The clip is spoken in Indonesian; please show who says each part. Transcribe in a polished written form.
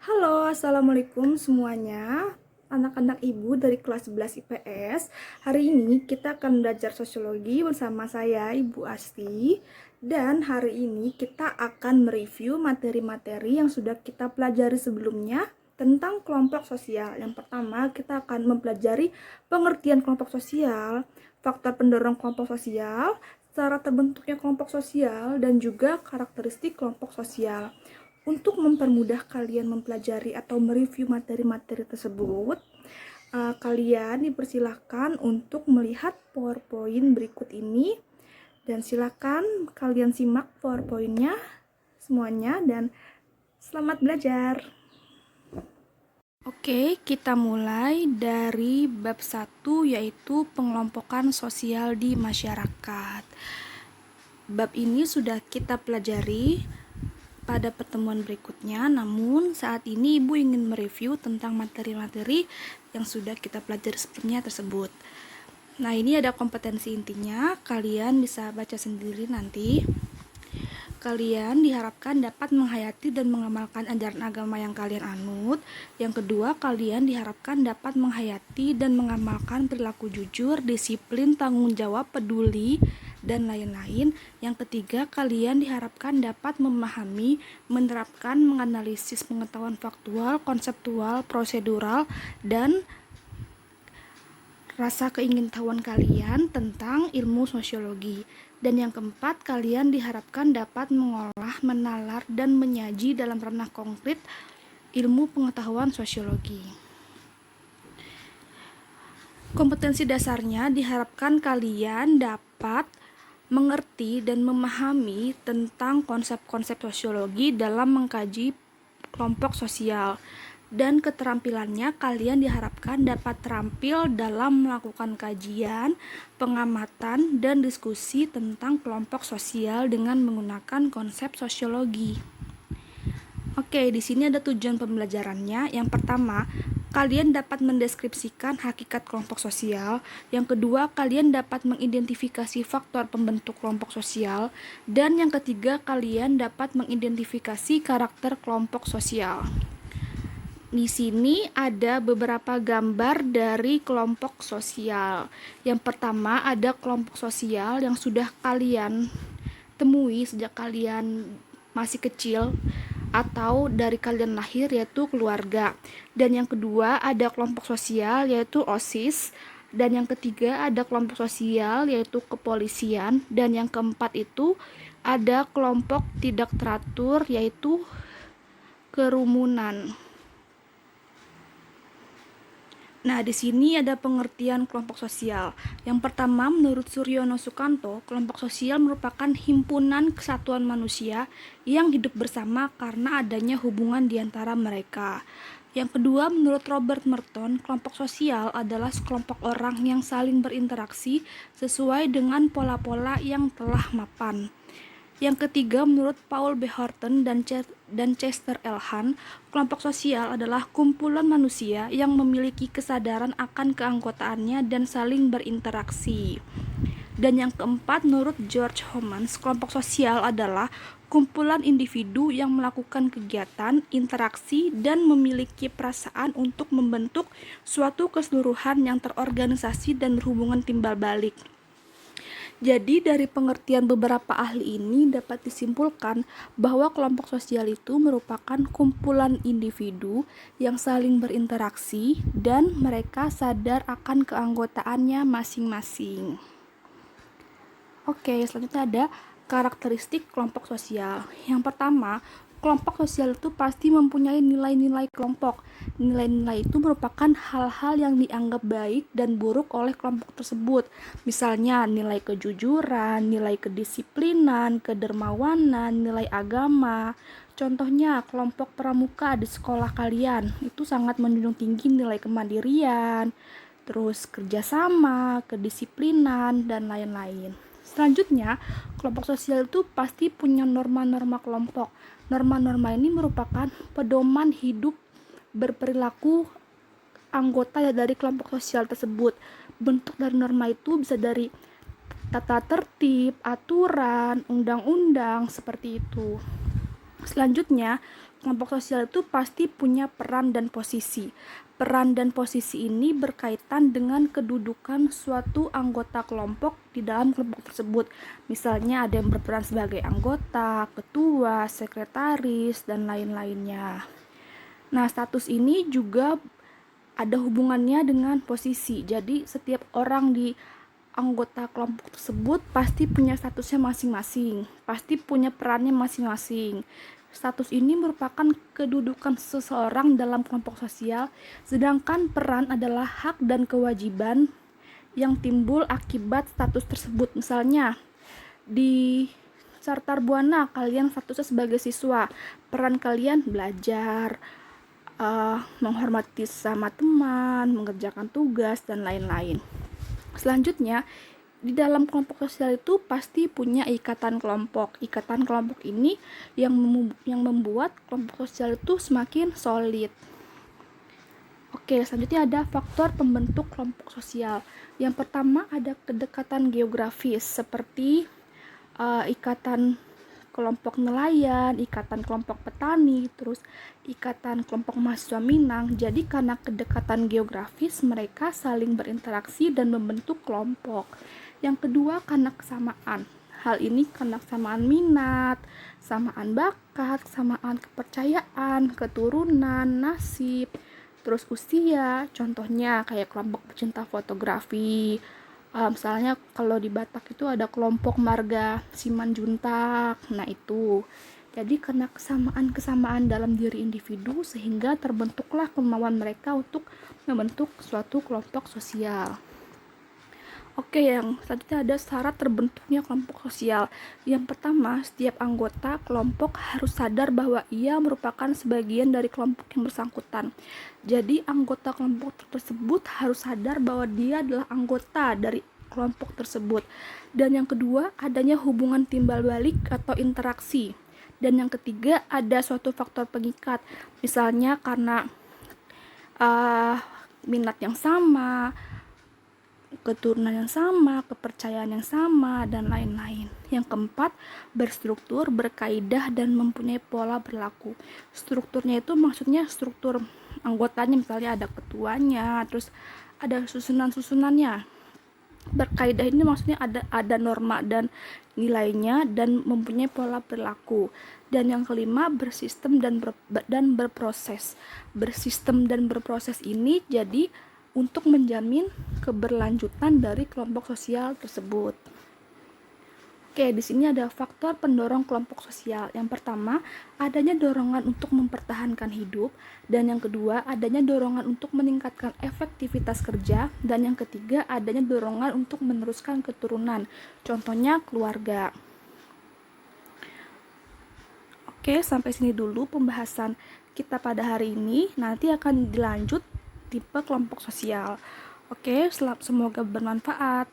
Speaker 1: Halo, Assalamualaikum semuanya. Anak-anak ibu dari kelas 11 IPS. Hari ini kita akan belajar sosiologi bersama saya, Ibu Asti. Dan hari ini kita akan mereview materi-materi yang sudah kita pelajari sebelumnya tentang kelompok sosial. Yang pertama, kita akan mempelajari pengertian kelompok sosial, faktor pendorong kelompok sosial, cara terbentuknya kelompok sosial, dan juga karakteristik kelompok sosial. Untuk mempermudah kalian mempelajari atau mereview materi-materi tersebut, kalian dipersilahkan untuk melihat PowerPoint berikut ini. Dan silakan kalian simak PowerPoint-nya semuanya dan selamat belajar. Oke, kita mulai dari bab 1 yaitu pengelompokan sosial di masyarakat. Bab ini sudah kita pelajari pada pertemuan berikutnya, namun saat ini Ibu ingin mereview tentang materi-materi yang sudah kita pelajari sebelumnya tersebut. Nah, ini ada kompetensi intinya, kalian bisa baca sendiri nanti. Kalian diharapkan dapat menghayati dan mengamalkan ajaran agama yang kalian anut. Yang kedua, kalian diharapkan dapat menghayati dan mengamalkan perilaku jujur, disiplin, tanggung jawab, peduli, dan lain-lain. Yang ketiga, kalian diharapkan dapat memahami, menerapkan, menganalisis pengetahuan faktual, konseptual, prosedural, dan rasa keingintahuan kalian tentang ilmu sosiologi. Dan yang keempat, kalian diharapkan dapat mengolah, menalar, dan menyaji dalam ranah konkret ilmu pengetahuan sosiologi. Kompetensi dasarnya diharapkan kalian dapat mengerti dan memahami tentang konsep-konsep sosiologi dalam mengkaji kelompok sosial. Dan keterampilannya kalian diharapkan dapat terampil dalam melakukan kajian, pengamatan, dan diskusi tentang kelompok sosial dengan menggunakan konsep sosiologi. Oke, di sini ada tujuan pembelajarannya. Yang pertama, kalian dapat mendeskripsikan hakikat kelompok sosial. Yang kedua, kalian dapat mengidentifikasi faktor pembentuk kelompok sosial. Dan yang ketiga, kalian dapat mengidentifikasi karakter kelompok sosial. Di sini ada beberapa gambar dari kelompok sosial. Yang pertama, ada kelompok sosial yang sudah kalian temui sejak kalian masih kecil atau dari kalian lahir, yaitu keluarga. Dan yang kedua, ada kelompok sosial yaitu OSIS. Dan yang ketiga, ada kelompok sosial yaitu kepolisian. Dan yang keempat itu ada kelompok tidak teratur yaitu kerumunan. Nah, di sini ada pengertian kelompok sosial. Yang pertama, menurut Suryono Sukanto, kelompok sosial merupakan himpunan kesatuan manusia yang hidup bersama karena adanya hubungan di antara mereka. Yang kedua, menurut Robert Merton, kelompok sosial adalah sekelompok orang yang saling berinteraksi sesuai dengan pola-pola yang telah mapan. Yang ketiga, menurut Paul B. Horton dan Chester L. Hunt, kelompok sosial adalah kumpulan manusia yang memiliki kesadaran akan keanggotaannya dan saling berinteraksi. Dan yang keempat, menurut George Homans, kelompok sosial adalah kumpulan individu yang melakukan kegiatan, interaksi, dan memiliki perasaan untuk membentuk suatu keseluruhan yang terorganisasi dan berhubungan timbal balik. Jadi dari pengertian beberapa ahli ini dapat disimpulkan bahwa kelompok sosial itu merupakan kumpulan individu yang saling berinteraksi dan mereka sadar akan keanggotaannya masing-masing. Oke, selanjutnya ada karakteristik kelompok sosial. Yang pertama, kelompok sosial itu pasti mempunyai nilai-nilai kelompok. Nilai-nilai itu merupakan hal-hal yang dianggap baik dan buruk oleh kelompok tersebut. Misalnya nilai kejujuran, nilai kedisiplinan, kedermawanan, nilai agama. Contohnya kelompok pramuka di sekolah kalian itu sangat menjunjung tinggi nilai kemandirian, terus kerjasama, kedisiplinan, dan lain-lain. Selanjutnya, kelompok sosial itu pasti punya norma-norma kelompok. Norma-norma ini merupakan pedoman hidup berperilaku anggota dari kelompok sosial tersebut. Bentuk dari norma itu bisa dari tata tertib, aturan, undang-undang, seperti itu. Selanjutnya, kelompok sosial itu pasti punya peran dan posisi. Peran dan posisi ini berkaitan dengan kedudukan suatu anggota kelompok di dalam kelompok tersebut. Misalnya ada yang berperan sebagai anggota, ketua, sekretaris, dan lain-lainnya. Nah, status ini juga ada hubungannya dengan posisi. Jadi, setiap orang di anggota kelompok tersebut pasti punya statusnya masing-masing, pasti punya perannya masing-masing. Status ini merupakan kedudukan seseorang dalam kelompok sosial, sedangkan peran adalah hak dan kewajiban yang timbul akibat status tersebut. Misalnya, di Sartar Buana kalian statusnya sebagai siswa, peran kalian belajar, menghormati sama teman, mengerjakan tugas, dan lain-lain. Selanjutnya, di dalam kelompok sosial itu pasti punya ikatan kelompok. Ikatan kelompok ini yang membuat kelompok sosial itu semakin solid. Oke, selanjutnya ada faktor pembentuk kelompok sosial. Yang pertama ada kedekatan geografis seperti ikatan kelompok nelayan, ikatan kelompok petani, terus ikatan kelompok mahasiswa Minang. Jadi karena kedekatan geografis mereka saling berinteraksi dan membentuk kelompok. Yang kedua karena kesamaan. Hal ini karena kesamaan minat, kesamaan bakat, kesamaan kepercayaan, keturunan, nasib, terus usia. Contohnya kayak kelompok pecinta fotografi. Misalnya kalau di Batak itu ada kelompok marga Simanjuntak. Nah itu, jadi karena kesamaan dalam diri individu sehingga terbentuklah kemauan mereka untuk membentuk suatu kelompok sosial. Oke, yang selanjutnya ada syarat terbentuknya kelompok sosial. Yang pertama, setiap anggota kelompok harus sadar bahwa ia merupakan sebagian dari kelompok yang bersangkutan. Jadi, anggota kelompok tersebut harus sadar bahwa dia adalah anggota dari kelompok tersebut. Dan yang kedua, adanya hubungan timbal balik atau interaksi. Dan yang ketiga, ada suatu faktor pengikat. Misalnya karena minat yang sama, keturunan yang sama, kepercayaan yang sama, dan lain-lain. Yang keempat, berstruktur, berkaidah, dan mempunyai pola berlaku. Strukturnya itu maksudnya struktur anggotanya, misalnya ada ketuanya, terus ada susunan-susunannya. Berkaidah ini maksudnya ada norma dan nilainya dan mempunyai pola berlaku. Dan yang kelima, bersistem dan berproses. Bersistem dan berproses ini jadi untuk menjamin keberlanjutan dari kelompok sosial tersebut. Oke, di sini ada faktor pendorong kelompok sosial. Yang pertama, adanya dorongan untuk mempertahankan hidup, dan yang kedua, adanya dorongan untuk meningkatkan efektivitas kerja, dan yang ketiga, adanya dorongan untuk meneruskan keturunan. Contohnya keluarga. Oke, sampai sini dulu pembahasan kita pada hari ini. Nanti akan dilanjut tipe kelompok sosial. Oke, semoga bermanfaat.